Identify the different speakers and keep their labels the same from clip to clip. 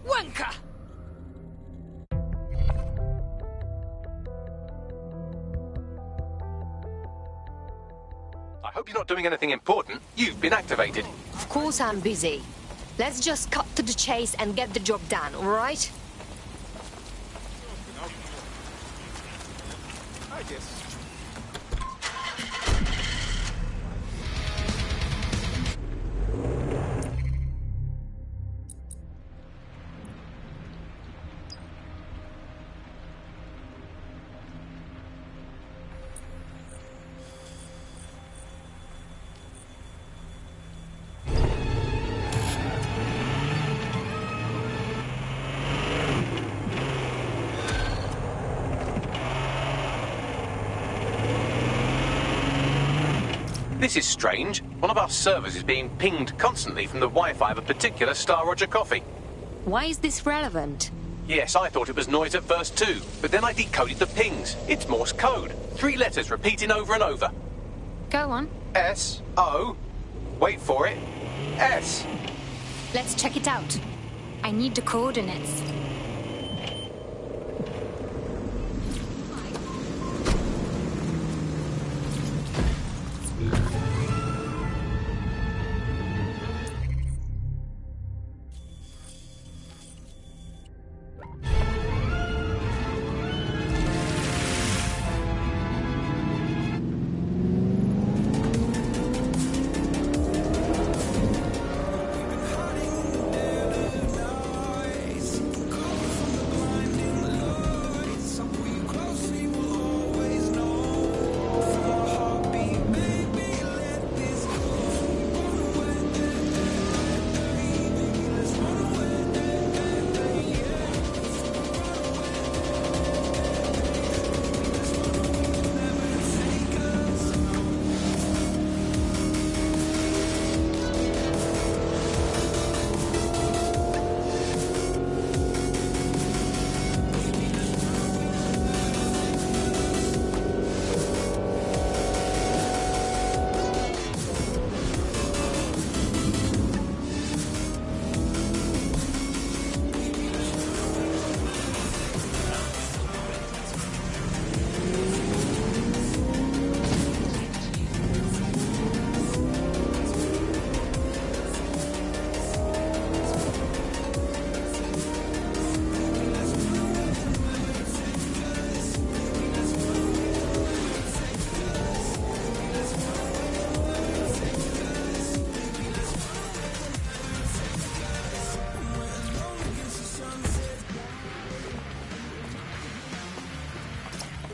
Speaker 1: Wanker!
Speaker 2: I hope you're not doing anything important. You've been activated.
Speaker 3: Of course I'm busy. Let's just cut to the chase and get the job done, all right?
Speaker 4: I guess.
Speaker 2: This is strange. One of our servers is being pinged constantly from the Wi-Fi of a particular Star Roger coffee.
Speaker 3: Why is this relevant?
Speaker 2: Yes, I thought it was noise at first too, but then I decoded the pings. It's Morse code. 3 letters repeating over and over.
Speaker 3: Go on.
Speaker 2: S-O. Wait for it. S.
Speaker 3: Let's check it out. I need the coordinates.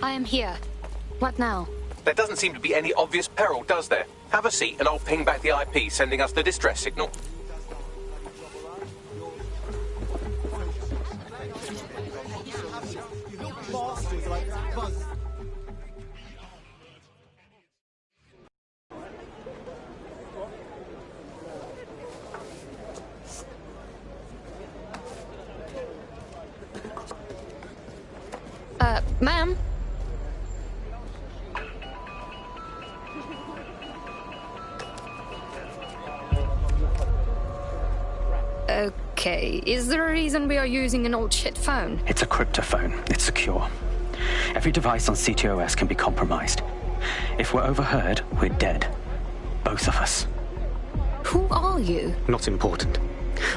Speaker 3: I am here. What now?
Speaker 2: There doesn't seem to be any obvious peril, does there? Have a seat and I'll ping back the IP sending us the distress signal.
Speaker 3: Ma'am? Okay, is there a reason we are using an old shit phone?
Speaker 5: It's a cryptophone. It's secure. Every device on CTOS can be compromised. If we're overheard, we're dead. Both of us.
Speaker 3: Who are you?
Speaker 5: Not important.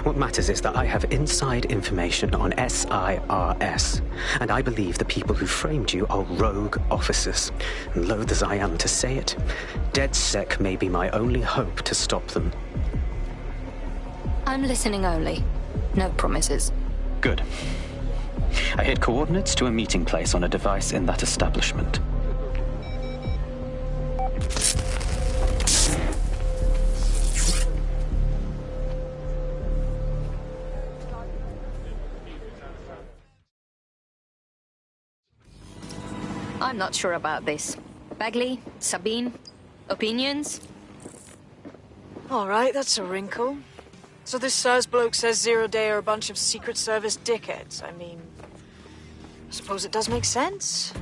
Speaker 5: What matters is that I have inside information on SIRS, and I believe the people who framed you are rogue officers. And loath as I am to say it, DedSec may be my only hope to stop them.
Speaker 3: I'm listening only. No promises.
Speaker 5: Good. I hid coordinates to a meeting place on a device in that establishment.
Speaker 3: I'm not sure about this. Bagley? Sabine? Opinions?
Speaker 1: All right, that's a wrinkle. So this SIRS bloke says Zero Day are a bunch of Secret Service dickheads. I mean, I suppose it does make sense.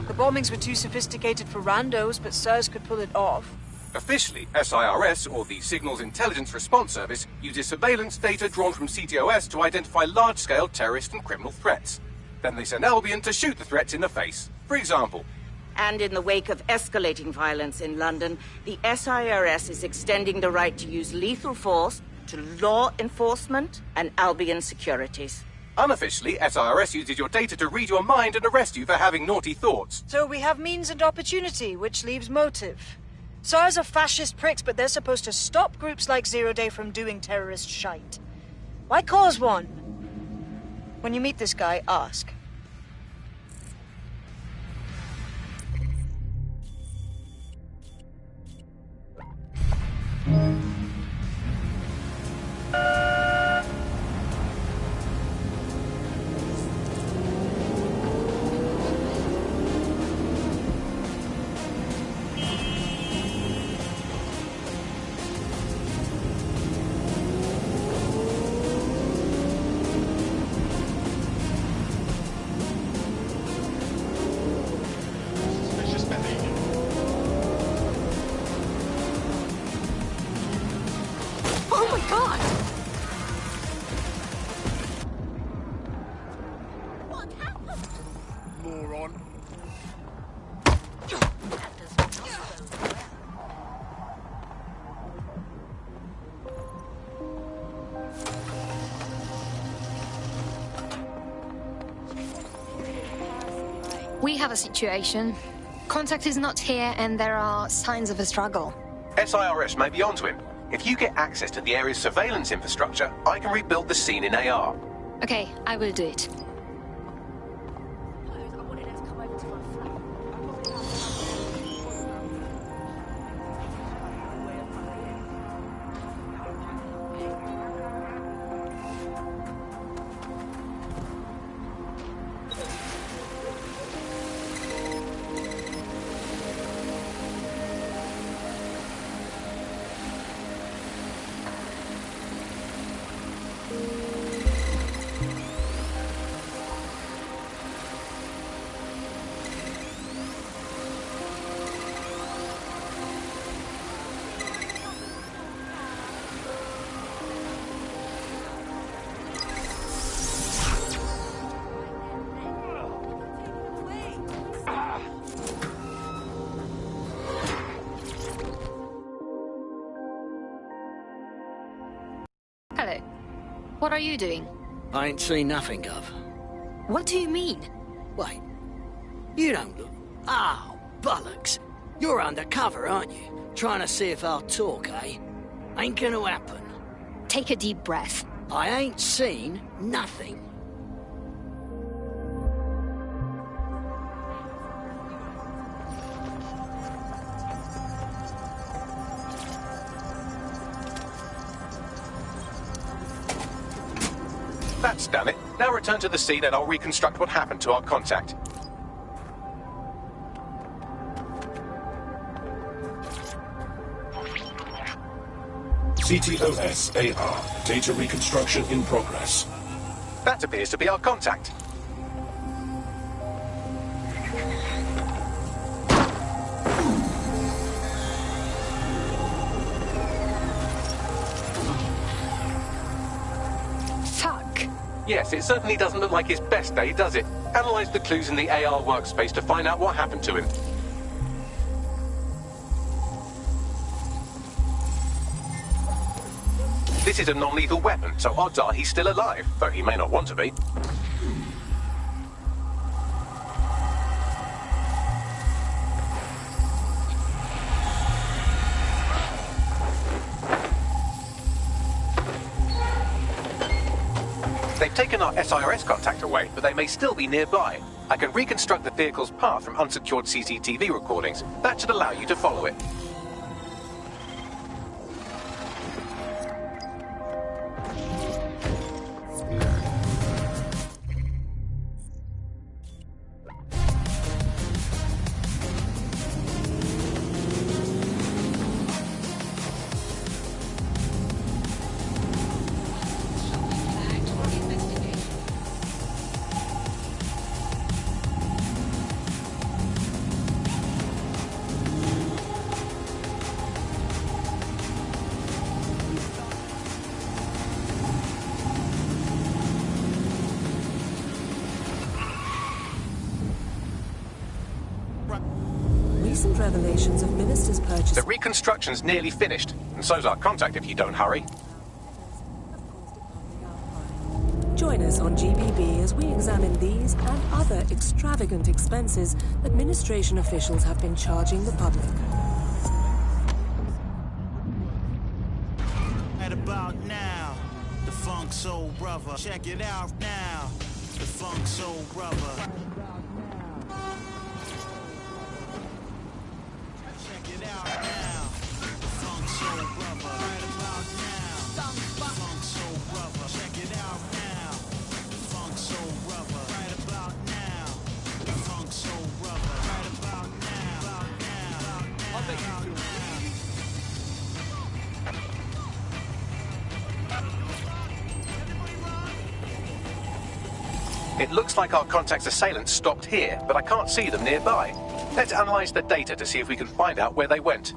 Speaker 1: The bombings were too sophisticated for randos, but SIRS could pull it off.
Speaker 2: Officially, SIRS, or the Signals Intelligence Response Service, uses surveillance data drawn from CTOS to identify large-scale terrorist and criminal threats. Then they send Albion to shoot the threats in the face. For example.
Speaker 4: And in the wake of escalating violence in London, the SIRS is extending the right to use lethal force to law enforcement and Albion securities.
Speaker 2: Unofficially, SIRS uses your data to read your mind and arrest you for having naughty thoughts.
Speaker 1: So we have means and opportunity, which leaves motive. SARS are fascist pricks, but they're supposed to stop groups like Zero Day from doing terrorist shite. Why cause one? When you meet this guy, ask.
Speaker 3: Oh my god!
Speaker 6: What happened? Moron.
Speaker 3: We have a situation. Contact is not here and there are signs of a struggle.
Speaker 2: SIRS may be onto him. If you get access to the area's surveillance infrastructure, I can rebuild the scene in AR.
Speaker 3: Okay, I will do it. Hello. What are you doing?
Speaker 6: I ain't seen nothing, Gov.
Speaker 3: What do you mean?
Speaker 6: Wait. You don't look... Oh, bollocks. You're undercover, aren't you? Trying to see if I'll talk, eh? Ain't gonna happen.
Speaker 3: Take a deep breath.
Speaker 6: I ain't seen nothing.
Speaker 2: That's done it. Now return to the scene and I'll reconstruct what happened to our contact.
Speaker 7: CTOS AR. Data reconstruction in progress.
Speaker 2: That appears to be our contact.
Speaker 3: Fuck.
Speaker 2: Yes, it certainly doesn't look like his best day, does it? Analyze the clues in the AR workspace to find out what happened to him. This is a non-lethal weapon, so odds are he's still alive, though he may not want to be. They've taken our SIRS contact away, but they may still be nearby. I can reconstruct the vehicle's path from unsecured CCTV recordings. That should allow you to follow it.
Speaker 8: revelations of ministers' purchase...
Speaker 2: The reconstruction's nearly finished, and so's our contact if you don't hurry.
Speaker 8: Join us on GBB as we examine these and other extravagant expenses administration officials have been charging the public.
Speaker 9: Right about now, the Funk Soul Brother. Check it out now, the Funk Soul Brother. Check it out now, the Funk Soul Brother. Right about now, the Funk Soul Brother. Check it out now, the Funk Soul Brother. Right about now, the Funk Soul Brother. Right about now, I'll bet you do.
Speaker 2: It looks like our contact's assailants stopped here, but I can't see them nearby. Let's analyze the data to see if we can find out where they went.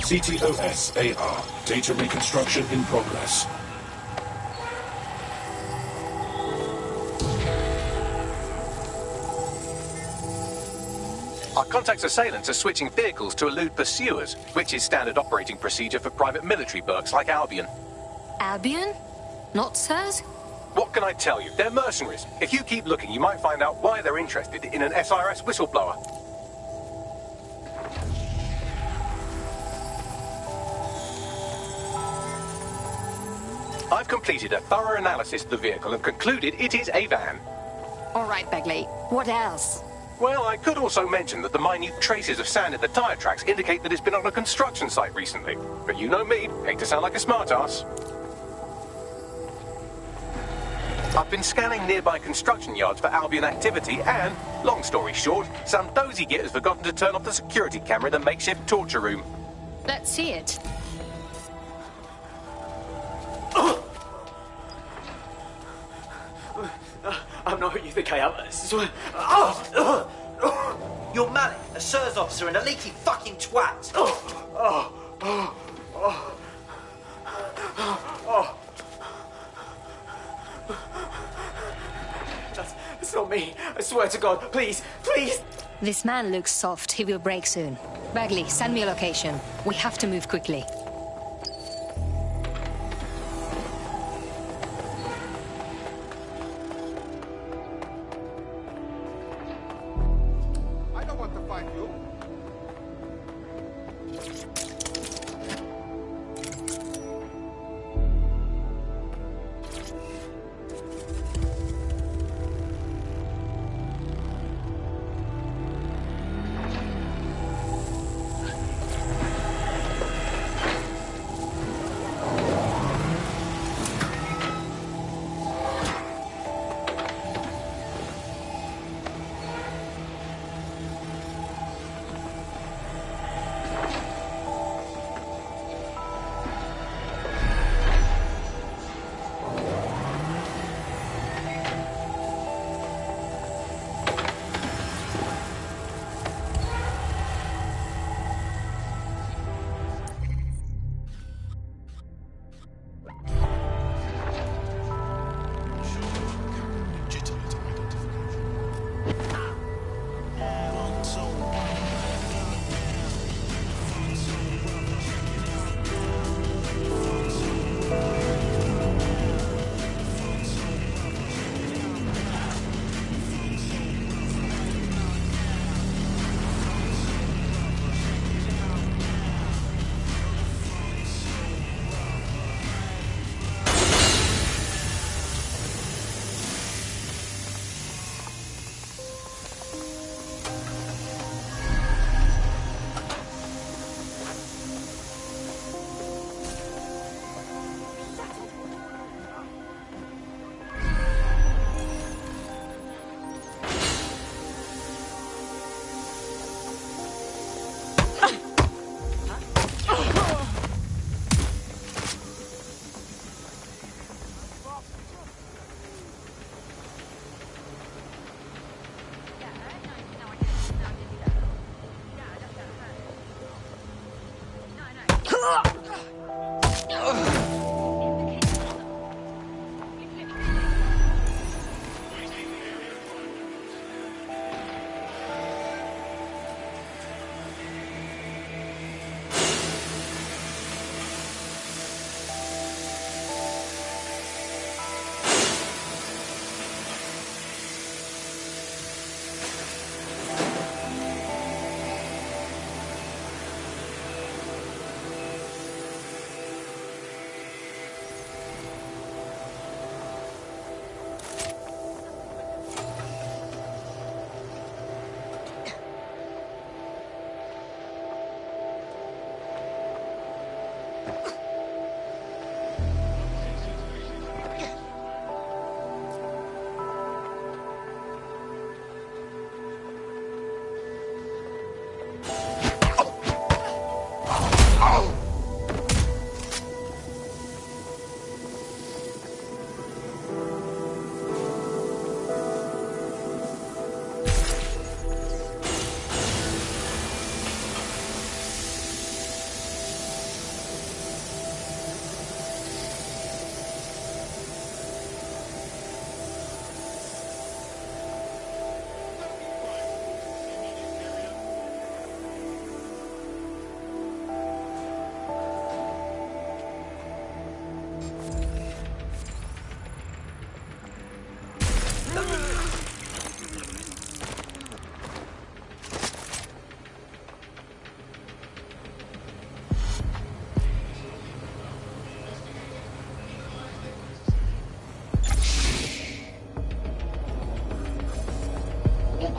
Speaker 7: CTOS AR. Data reconstruction in progress.
Speaker 2: Our contact's assailants are switching vehicles to elude pursuers, which is standard operating procedure for private military burks like Albion.
Speaker 3: Albion? Not sirs?
Speaker 2: What can I tell you? They're mercenaries. If you keep looking, you might find out why they're interested in an SIRS whistleblower. I've completed a thorough analysis of the vehicle and concluded it is a van.
Speaker 3: All right, Begley. What else?
Speaker 2: Well, I could also mention that the minute traces of sand in the tyre tracks indicate that it's been on a construction site recently. But you know me, hate to sound like a smartass. I've been scanning nearby construction yards for Albion activity and, long story short, some dozy git has forgotten to turn off the security camera in the makeshift torture room.
Speaker 3: Let's see it.
Speaker 10: I'm not who you think I am. You're Malik, a SIRS officer and a leaky fucking twat. That's not me. I swear to God. Please, please.
Speaker 3: This man looks soft. He will break soon. Bagley, send me a location. We have to move quickly.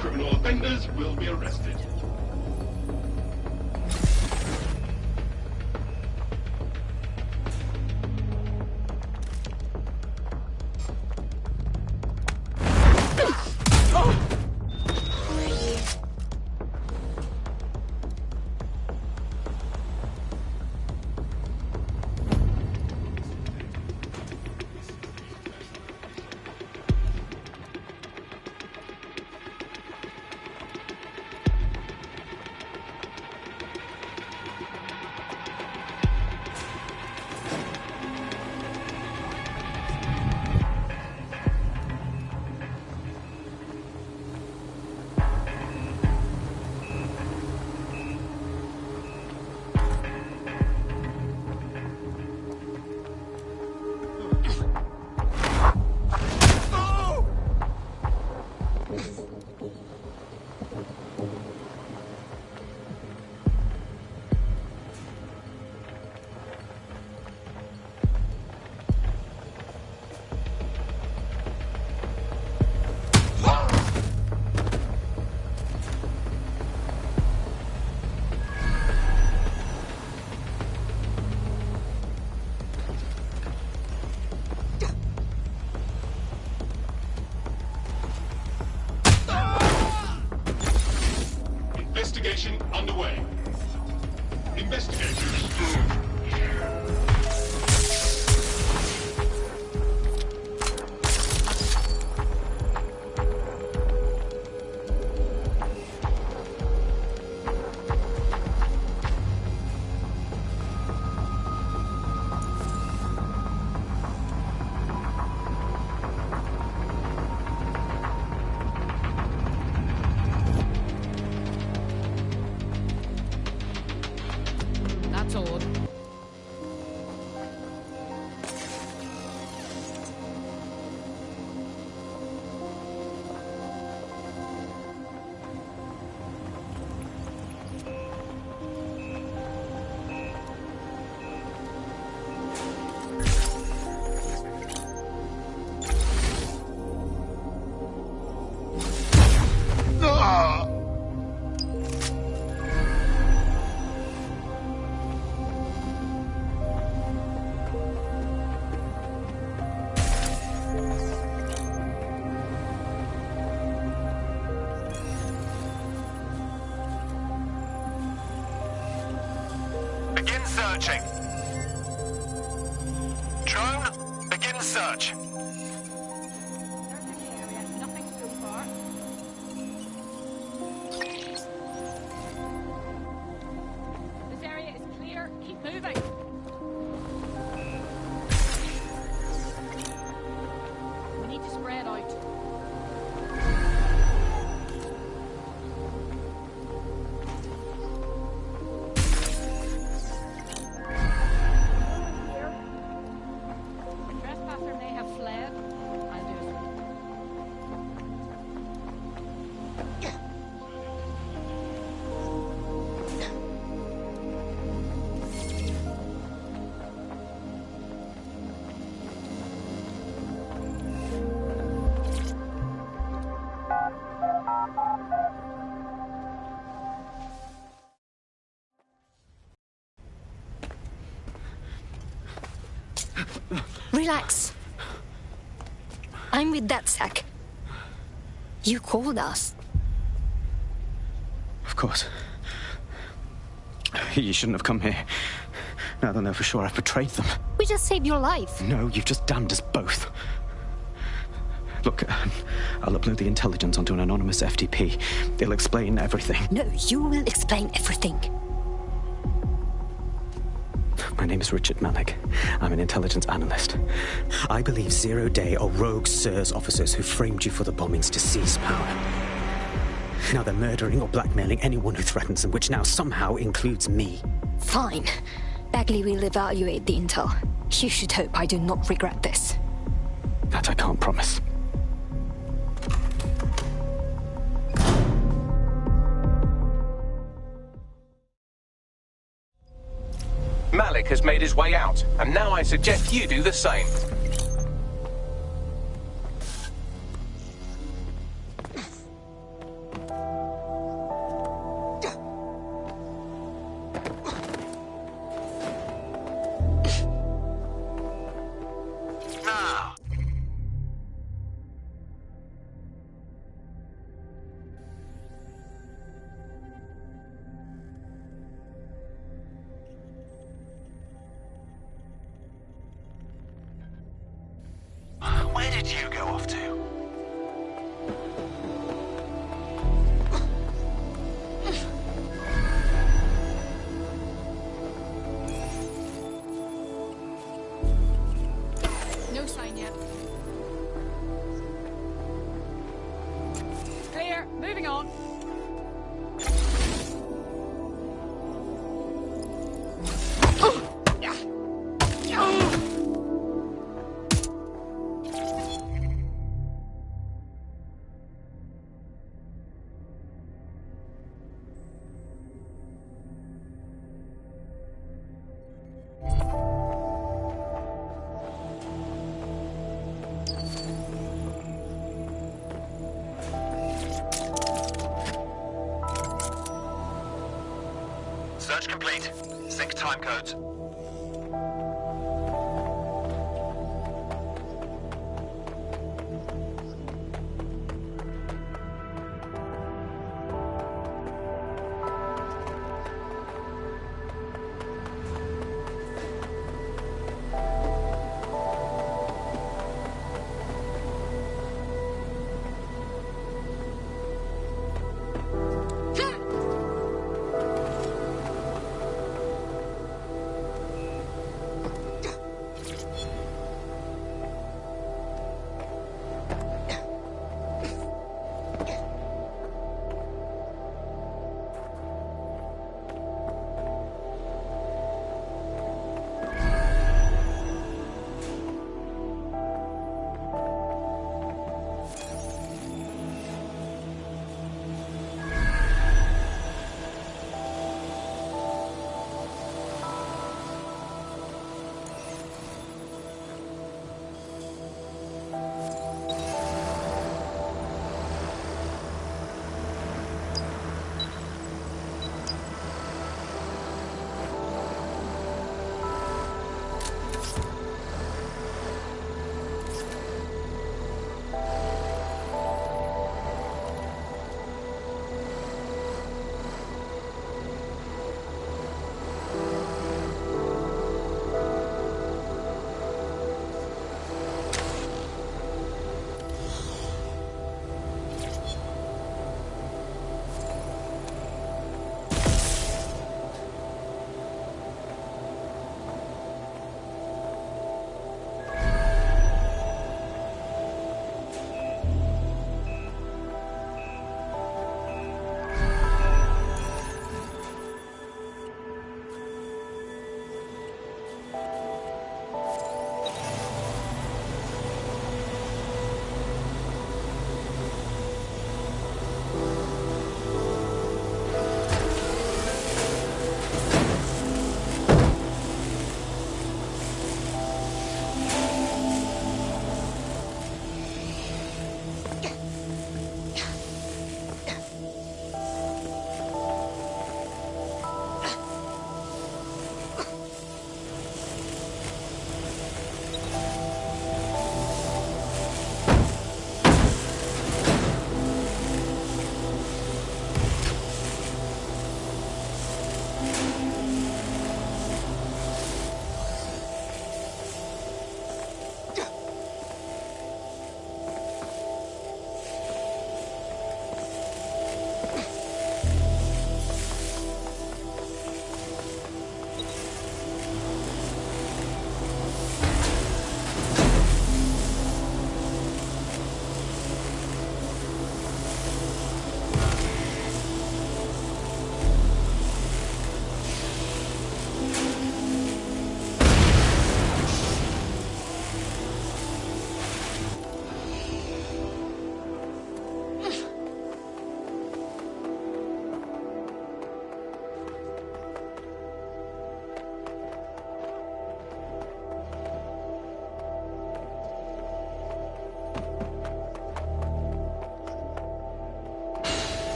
Speaker 7: criminal offenders will be arrested. Investigation underway. Investigators.
Speaker 3: That's odd.
Speaker 11: Begin searching. Drone, begin search.
Speaker 3: Nothing so far. This area is clear. Keep moving. We need to spread out. Trespasser may have fled. I'll do it. Relax. I'm with DedSec. You called us.
Speaker 5: Of course. You shouldn't have come here. Now they'll know for sure I've betrayed them.
Speaker 3: We just saved your life.
Speaker 5: No, you've just damned us both. Look, I'll upload the intelligence onto an anonymous FTP. They'll explain everything.
Speaker 3: No, you will explain everything.
Speaker 5: My name is Richard Malik. I'm an intelligence analyst. I believe Zero Day are rogue SIRS officers who framed you for the bombings to seize power. Now they're murdering or blackmailing anyone who threatens them, which now somehow includes me.
Speaker 3: Fine. Bagley will evaluate the intel. You should hope I do not regret this.
Speaker 5: That I can't promise.
Speaker 2: Malik has made his way out, and now I suggest you do the same.
Speaker 12: Moving on.
Speaker 11: Search complete. Sync time codes.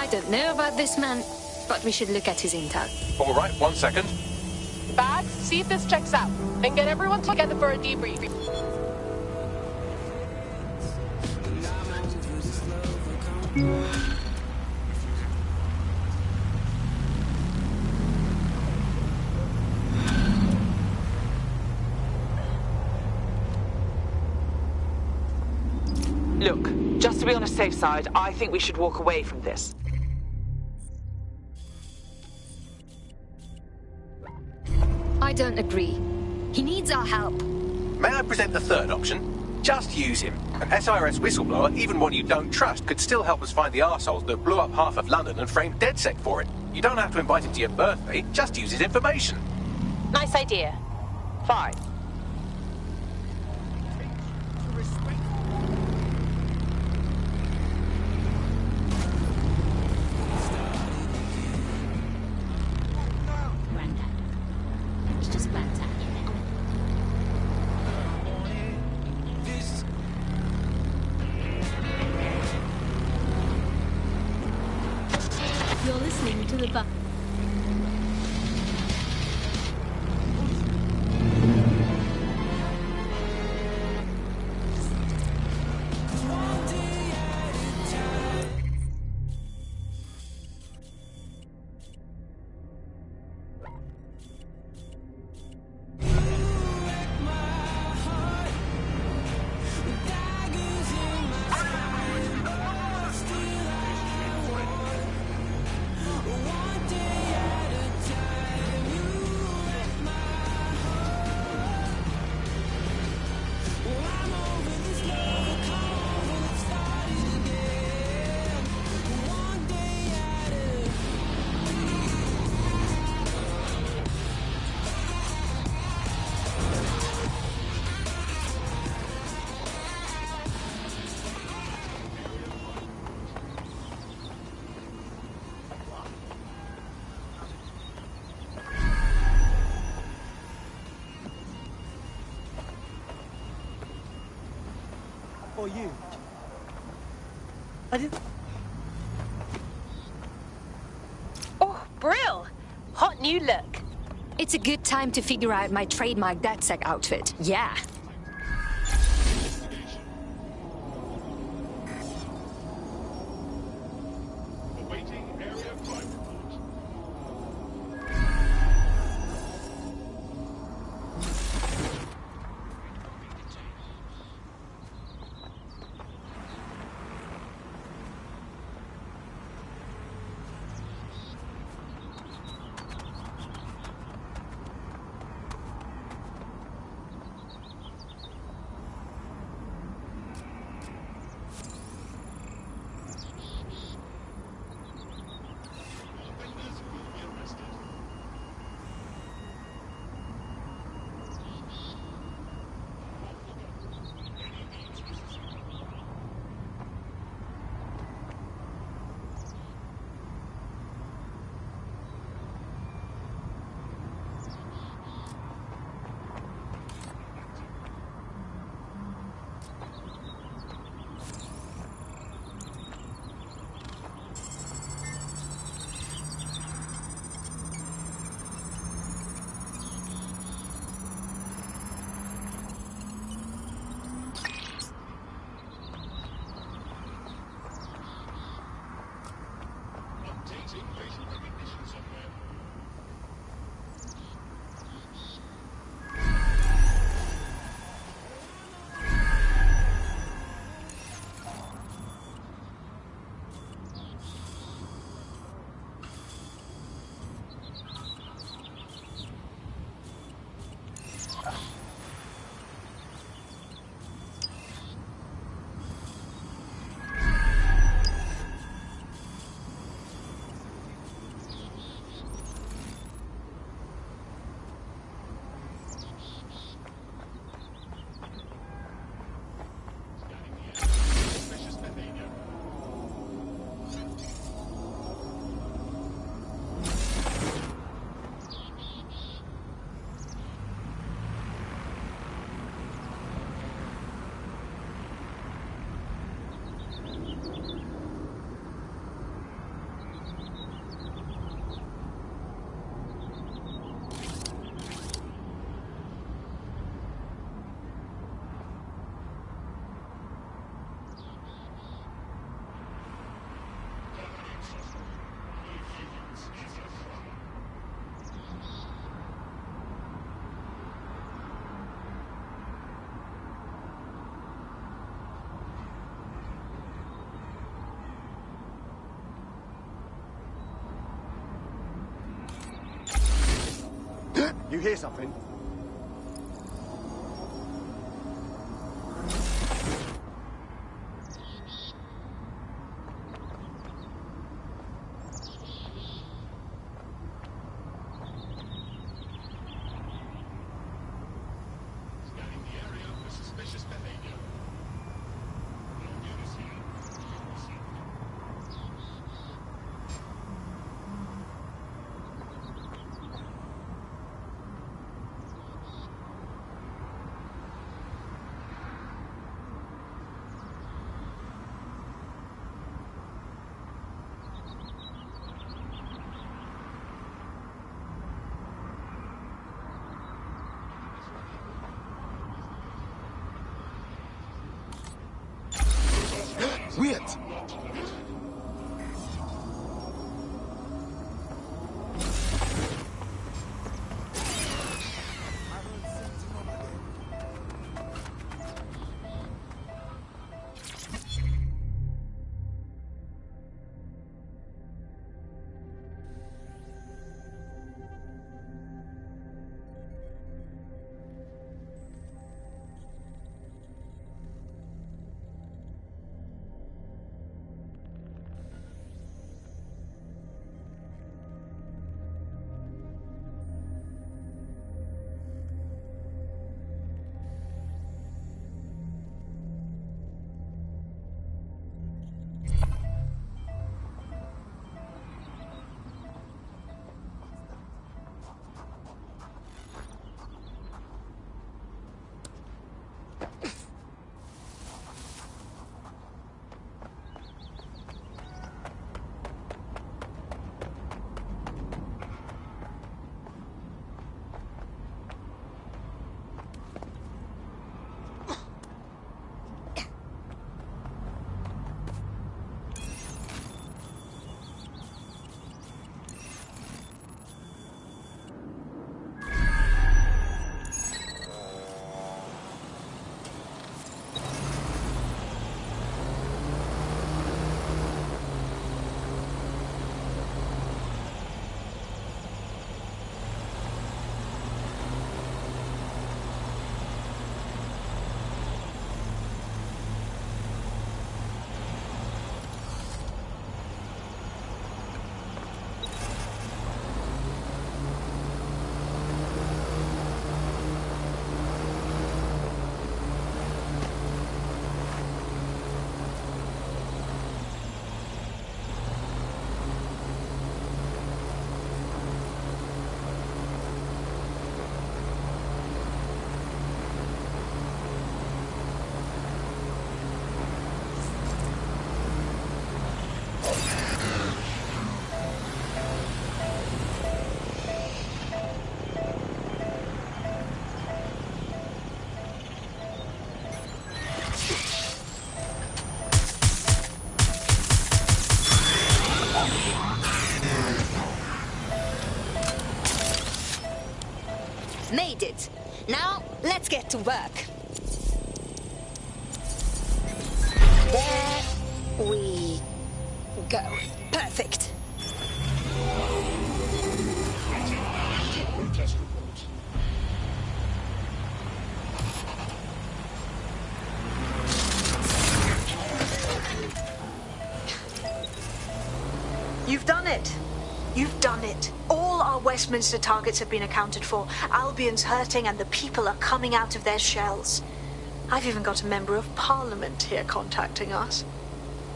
Speaker 3: I don't know about this man, but we should look at his intel.
Speaker 2: All right, 1 second.
Speaker 12: Bags, see if this checks out. Then get everyone together for a debrief.
Speaker 13: Look, just to be on the safe side, I think we should walk away from this.
Speaker 3: I don't agree. He needs our help.
Speaker 2: May I present the third option? Just use him. An SIRS whistleblower, even one you don't trust, could still help us find the arseholes that blew up half of London and framed DedSec for it. You don't have to invite him to your birthday, just use his information.
Speaker 12: Nice idea. Fine.
Speaker 14: You're listening to the
Speaker 15: Or you. I didn't...
Speaker 12: Oh, Brill! Hot new look.
Speaker 3: It's a good time to figure out my trademark DedSec outfit. Yeah.
Speaker 15: You hear something?
Speaker 14: Wait!
Speaker 15: Made it. Now, let's get to work. There we go. Perfect.
Speaker 7: Test reports.
Speaker 1: You've done it. You've done it. All our Westminster targets have been accounted for. Albion's hurting and the people are coming out of their shells. I've even got a member of Parliament here contacting us.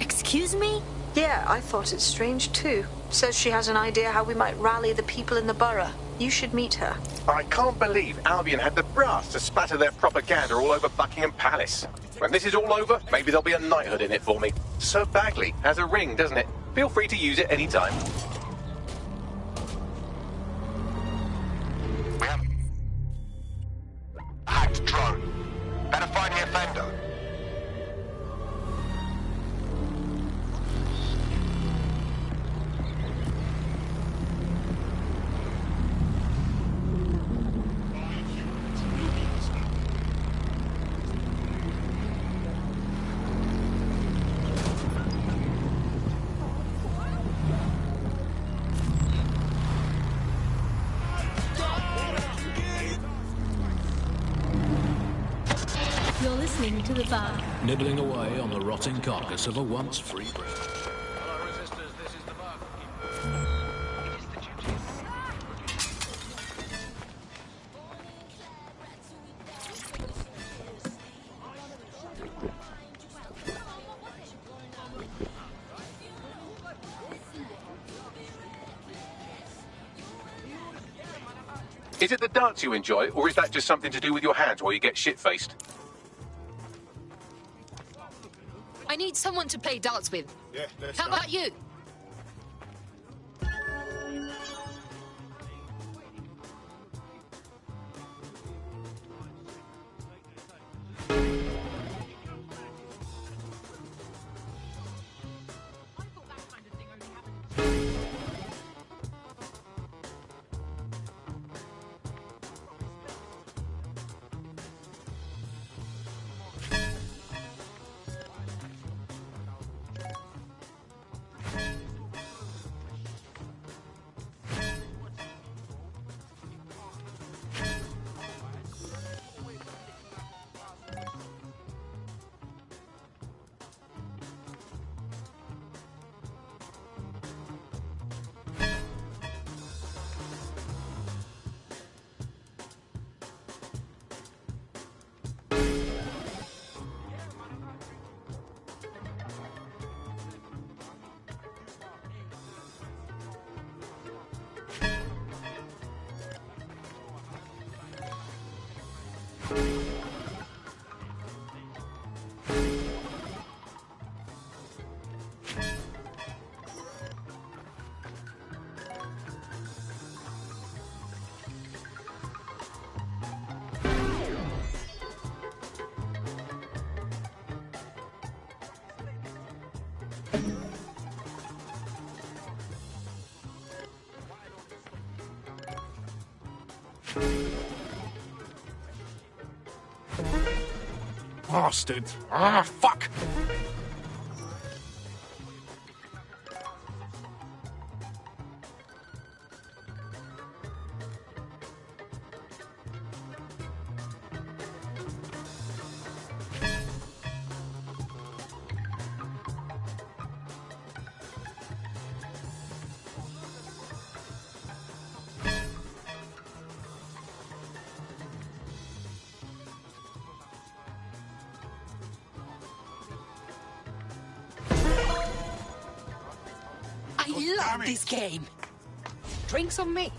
Speaker 15: Excuse me?
Speaker 1: Yeah, I thought it strange too. Says she has an idea how we might rally the people in the borough. You should meet her.
Speaker 2: I can't believe Albion had the brass to spatter their propaganda all over Buckingham Palace. When this is all over, maybe there'll be a knighthood in it for me. Sir Bagley has a ring, doesn't it? Feel free to use it any time.
Speaker 11: We have a hacked drone. Better find the offender.
Speaker 16: You're listening to the bar.
Speaker 17: Nibbling away on the rotting carcass of a once free Britain.
Speaker 2: Is it the darts you enjoy, or is that just something to do with your hands while you get shit-faced?
Speaker 3: I need someone to play darts with.
Speaker 14: Yeah, let's
Speaker 3: How
Speaker 14: go.
Speaker 3: about you?
Speaker 7: Bastard! Ah, fuck!
Speaker 15: I love this game.
Speaker 13: Drinks on me.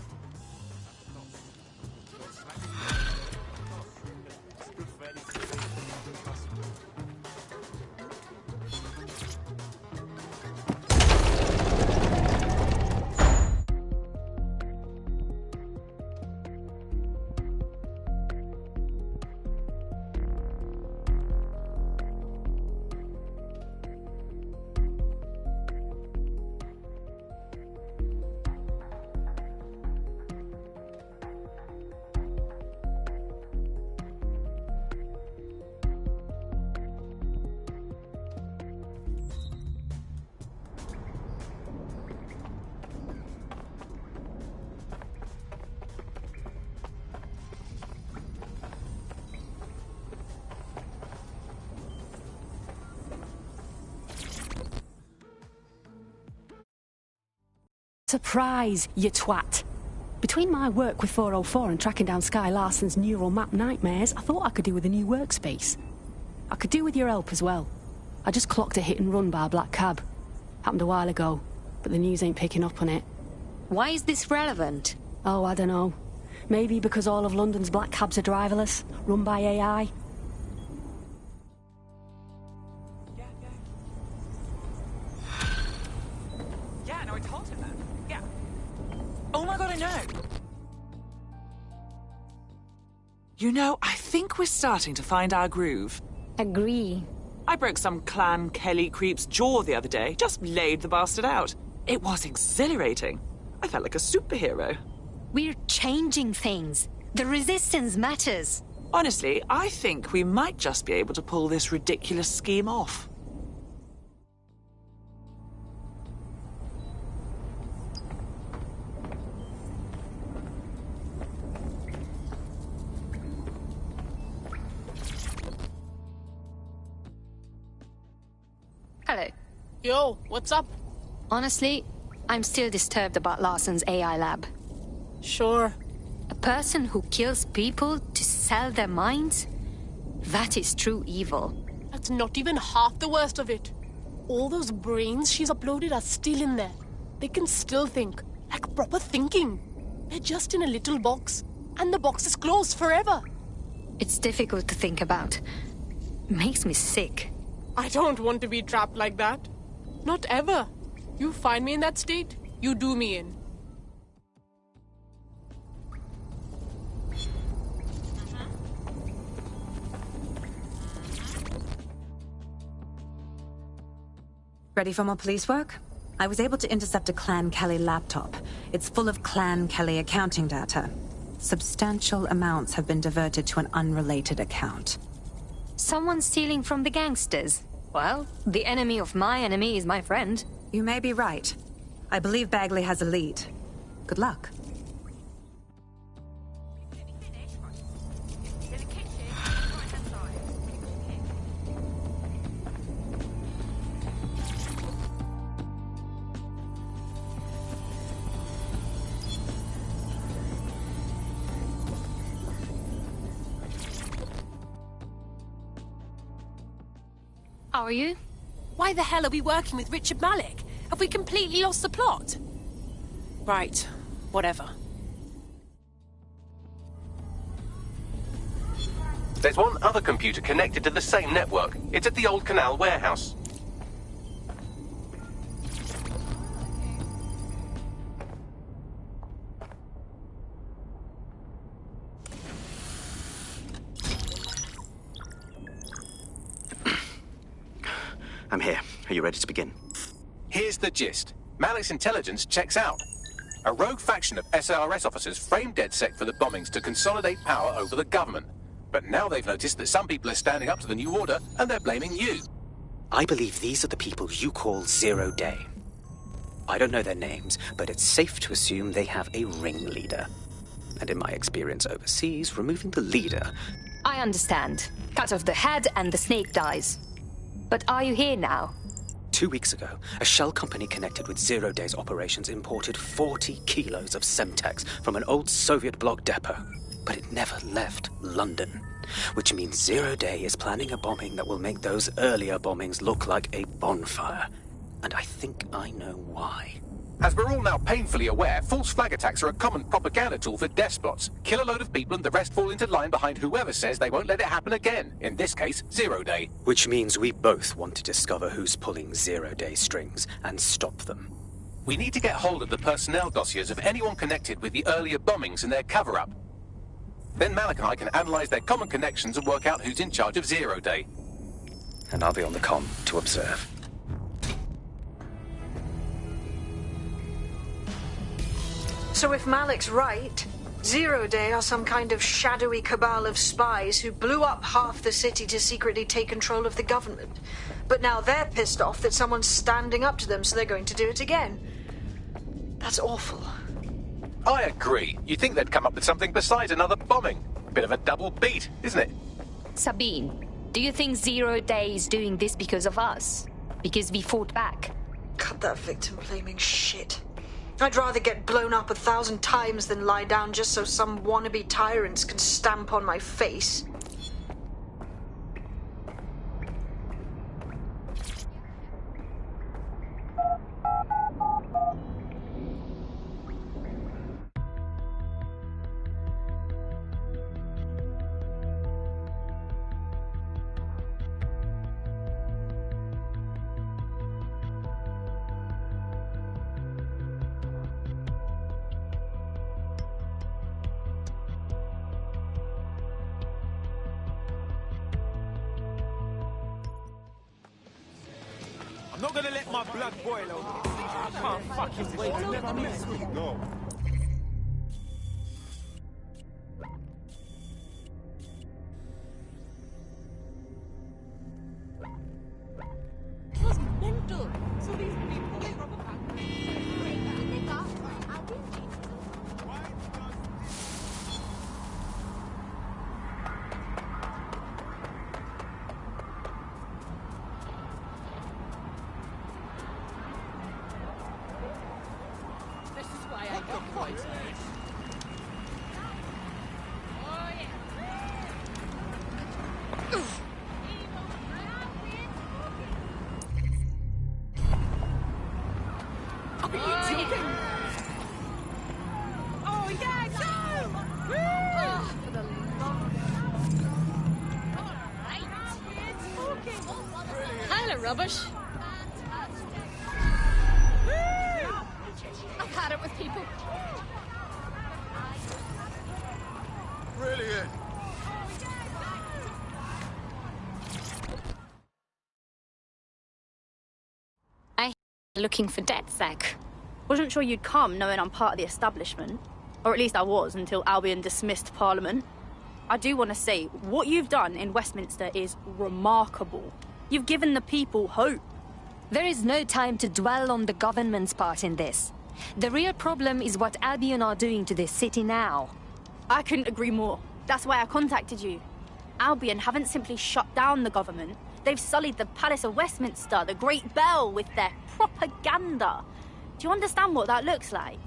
Speaker 14: Surprise, you twat. Between my work with 404 and tracking down Sky Larson's neural map nightmares, I thought I could do with a new workspace. I could do with your help as well. I just clocked a hit and run by a black cab. Happened a while ago, but the news ain't picking up on it.
Speaker 3: Why is this relevant?
Speaker 14: Oh, I don't know. Maybe because all of London's black cabs are driverless, run by AI.
Speaker 13: Yeah, no, I told him that. Yeah. Oh my god, I know. You know, I think we're starting to find our groove.
Speaker 3: Agree.
Speaker 13: I broke some Clan Kelly creep's jaw the other day. Just laid the bastard out. It was exhilarating. I felt like a superhero.
Speaker 3: We're changing things. The resistance matters.
Speaker 13: Honestly, I think we might just be able to pull this ridiculous scheme off.
Speaker 3: Hello.
Speaker 12: Yo, what's up?
Speaker 3: Honestly, I'm still disturbed about Larson's AI lab.
Speaker 12: Sure.
Speaker 3: A person who kills people to sell their minds? That is true evil.
Speaker 12: That's not even half the worst of it. All those brains she's uploaded are still in there. They can still think, like proper thinking. They're just in a little box, and the box is closed forever.
Speaker 3: It's difficult to think about. Makes me sick.
Speaker 12: I don't want to be trapped like that. Not ever. You find me in that state, you do me in.
Speaker 18: Ready for more police work? I was able to intercept a Clan Kelly laptop. It's full of Clan Kelly accounting data. Substantial amounts have been diverted to an unrelated account.
Speaker 3: Someone stealing from the gangsters? Well, the enemy of my enemy is my friend.
Speaker 18: You may be right. I believe Bagley has a lead. Good luck.
Speaker 3: How are you?
Speaker 12: Why the hell are we working with Richard Malik? Have we completely lost the plot? Right, whatever.
Speaker 2: There's one other computer connected to the same network. It's at the old canal warehouse.
Speaker 5: I'm here. Are you ready to begin?
Speaker 2: Here's the gist. Malik's intelligence checks out. A rogue faction of SARS officers framed DedSec for the bombings to consolidate power over the government. But now they've noticed that some people are standing up to the new order, and they're blaming you.
Speaker 5: I believe these are the people you call Zero Day. I don't know their names, but it's safe to assume they have a ringleader. And in my experience overseas, removing the leader...
Speaker 3: I understand. Cut off the head and the snake dies. But are you here now?
Speaker 5: 2 weeks ago, a shell company connected with Zero Day's operations imported 40 kilos of Semtex from an old Soviet bloc depot. But it never left London, which means Zero Day is planning a bombing that will make those earlier bombings look like a bonfire. And I think I know why.
Speaker 2: As we're all now painfully aware, false flag attacks are a common propaganda tool for despots. Kill a load of people and the rest fall into line behind whoever says they won't let it happen again. In this case, Zero Day.
Speaker 5: Which means we both want to discover who's pulling Zero Day strings and stop them.
Speaker 2: We need to get hold of the personnel dossiers of anyone connected with the earlier bombings and their cover-up. Then Malik and I can analyze their common connections and work out who's in charge of Zero Day.
Speaker 5: And I'll be on the comm to observe.
Speaker 1: So if Malik's right, Zero Day are some kind of shadowy cabal of spies who blew up half the city to secretly take control of the government. But now they're pissed off that someone's standing up to them, so they're going to do it again. That's awful.
Speaker 2: I agree. You'd think they'd come up with something besides another bombing. Bit of a double beat, isn't it?
Speaker 3: Sabine, do you think Zero Day is doing this because of us? Because we fought back?
Speaker 1: Cut that victim-blaming shit. I'd rather get blown up 1,000 times than lie down just so some wannabe tyrants can stamp on my face.
Speaker 9: I'm not gonna let my blood boil over this. I can't fucking wait. I never mess with you. No.
Speaker 12: It was mental. So these people, they rob a bank. This is why I got poisoned. Rubbish. I've had it with people.
Speaker 9: Brilliant.
Speaker 19: Looking for DedSec. Wasn't sure you'd come knowing I'm part of the establishment. Or at least I was until Albion dismissed Parliament. I do want to say, what you've done in Westminster is remarkable. You've given the people hope.
Speaker 3: There is no time to dwell on the government's part in this. The real problem is what Albion are doing to this city now.
Speaker 19: I couldn't agree more. That's why I contacted you. Albion haven't simply shut down the government. They've sullied the Palace of Westminster, the Great Bell, with their propaganda. Do you understand what that looks like?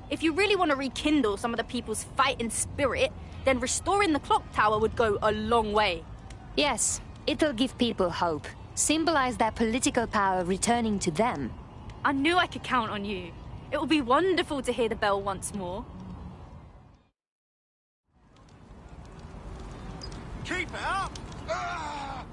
Speaker 19: If you really want to rekindle some of the people's fighting spirit, then restoring the clock tower would go a long way.
Speaker 3: Yes, it'll give people hope. Symbolize their political power returning to them.
Speaker 19: I knew I could count on you. It will be wonderful to hear the bell once more.
Speaker 9: Keep it up! Ah!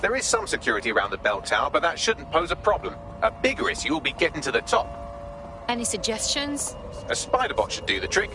Speaker 2: There is some security around the bell tower, but that shouldn't pose a problem. A bigger issue will be getting to the top.
Speaker 3: Any suggestions?
Speaker 2: A spider bot should do the trick.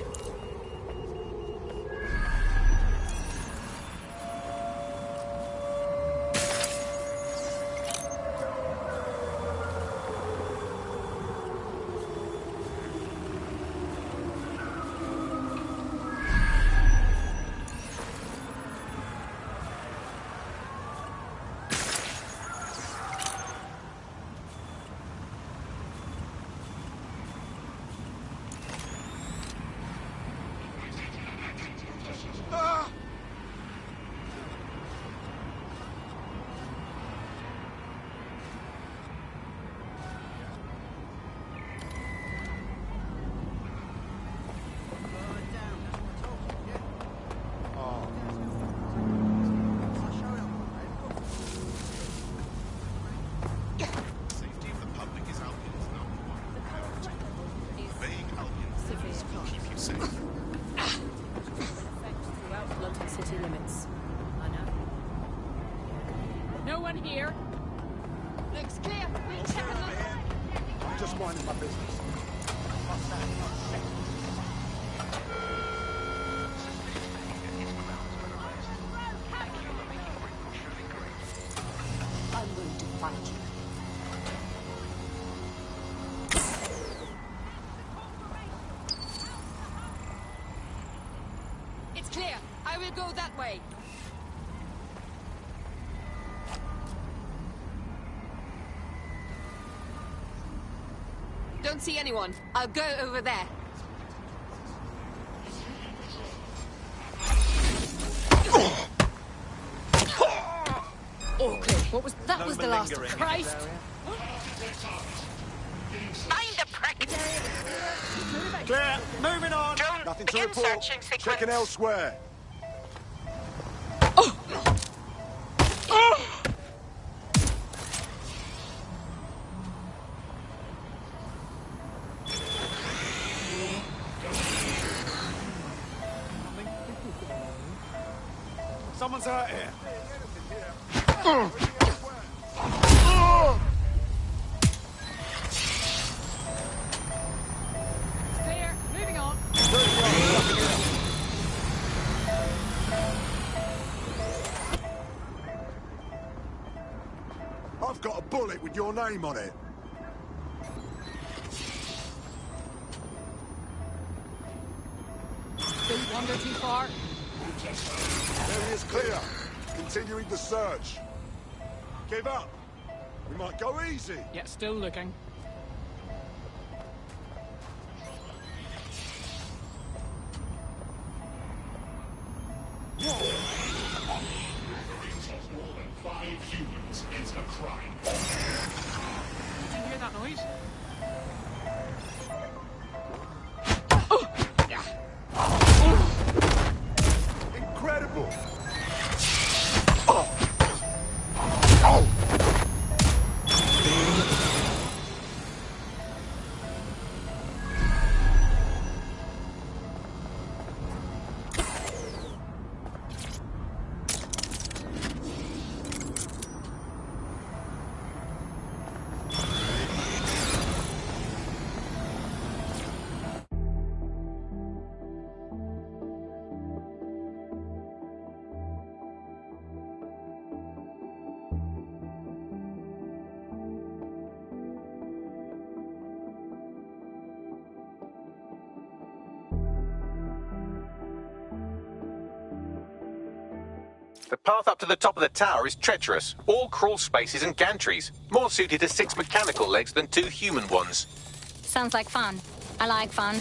Speaker 20: No one here. Looks clear. We'll check them out.
Speaker 9: I'm just minding my business.
Speaker 20: I'm going to find you. It's clear. I will go that way. Don't see anyone. I'll go over there. All clear. What was that? Was the last of Christ?
Speaker 11: Find the prick!
Speaker 9: Clear! Moving on!
Speaker 11: Drone,
Speaker 9: Nothing to
Speaker 11: begin
Speaker 9: report.
Speaker 11: searching sequence.
Speaker 9: Checking elsewhere. Someone's out here.
Speaker 20: Clear. Moving on.
Speaker 9: I've got a bullet with your name on it.
Speaker 20: Don't wander too far.
Speaker 9: Area is clear. Continuing the search. Give up. We might go easy.
Speaker 20: Yeah, still looking. Did you hear that noise?
Speaker 9: Incredible.
Speaker 2: The path up to the top of the tower is treacherous. All crawl spaces and gantries. More suited to 6 mechanical legs than 2 human ones.
Speaker 3: Sounds like fun. I like fun.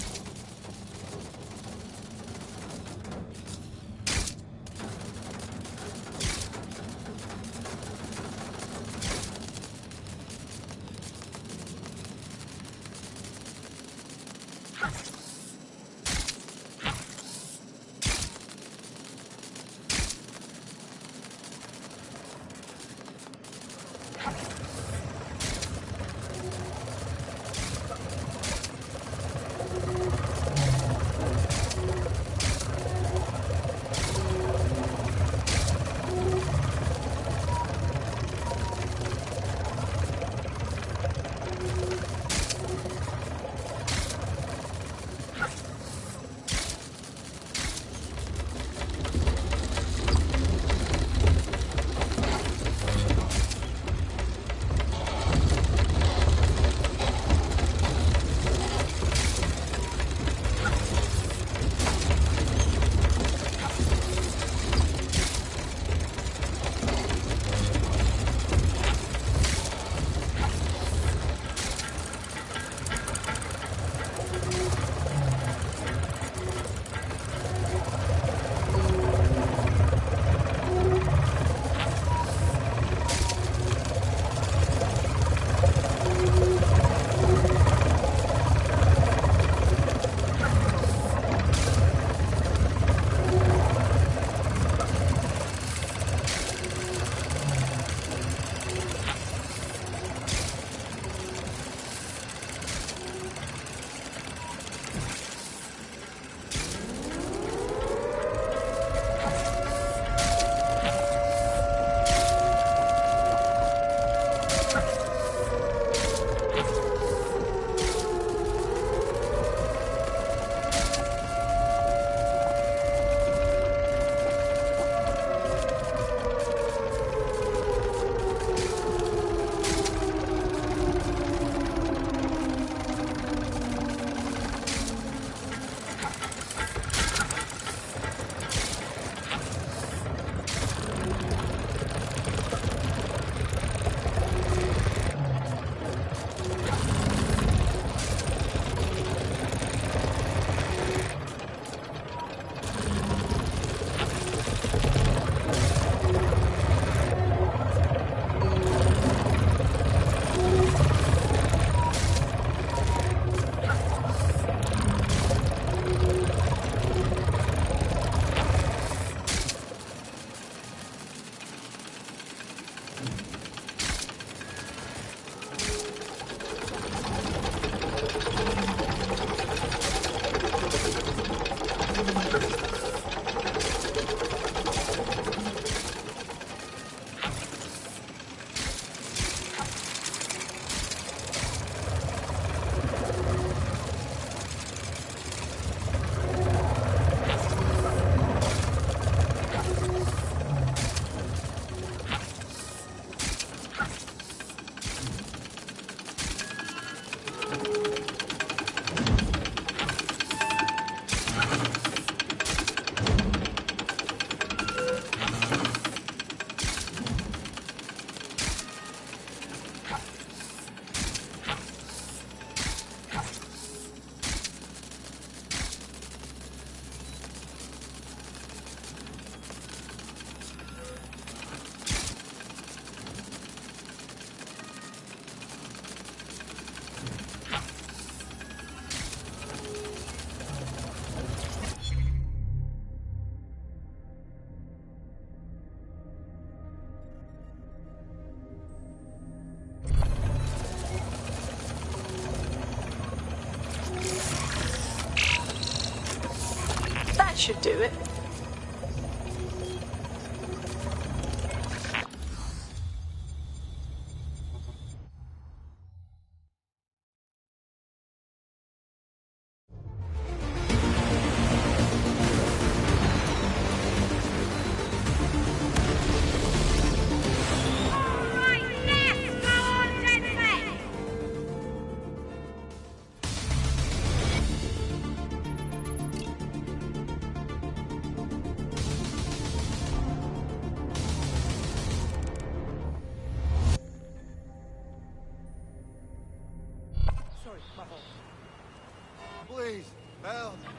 Speaker 1: That should do it.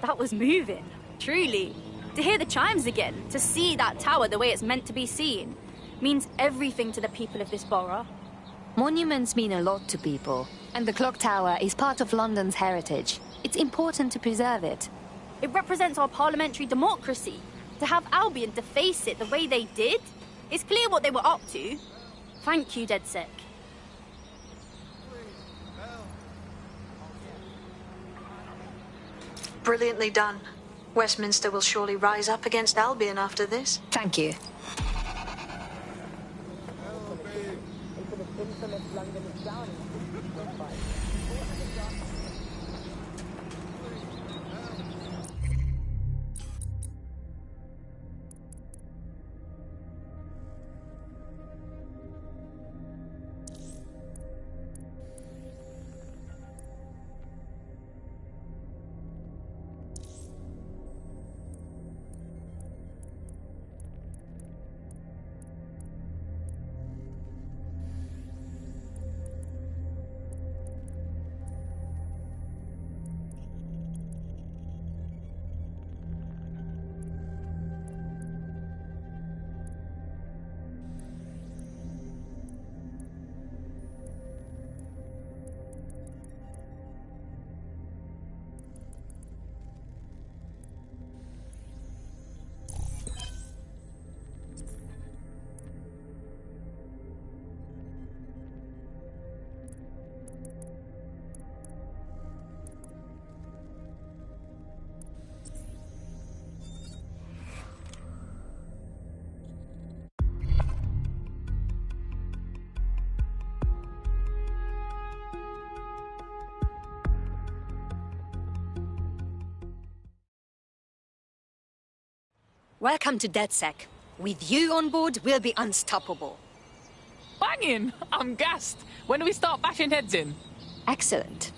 Speaker 19: That was moving, truly. To hear the chimes again, to see that tower the way it's meant to be seen, means everything to the people of this borough.
Speaker 3: Monuments mean a lot to people, and the clock tower is part of London's heritage. It's important to preserve it.
Speaker 19: It represents our parliamentary democracy. To have Albion to face it the way they did, it's clear what they were up to. Thank you, DedSec.
Speaker 1: Brilliantly done. Westminster will surely rise up against Albion after this.
Speaker 3: Thank you. Welcome to DedSec. With you on board, we'll be unstoppable.
Speaker 13: Banging! I'm gassed. When do we start bashing heads in?
Speaker 3: Excellent.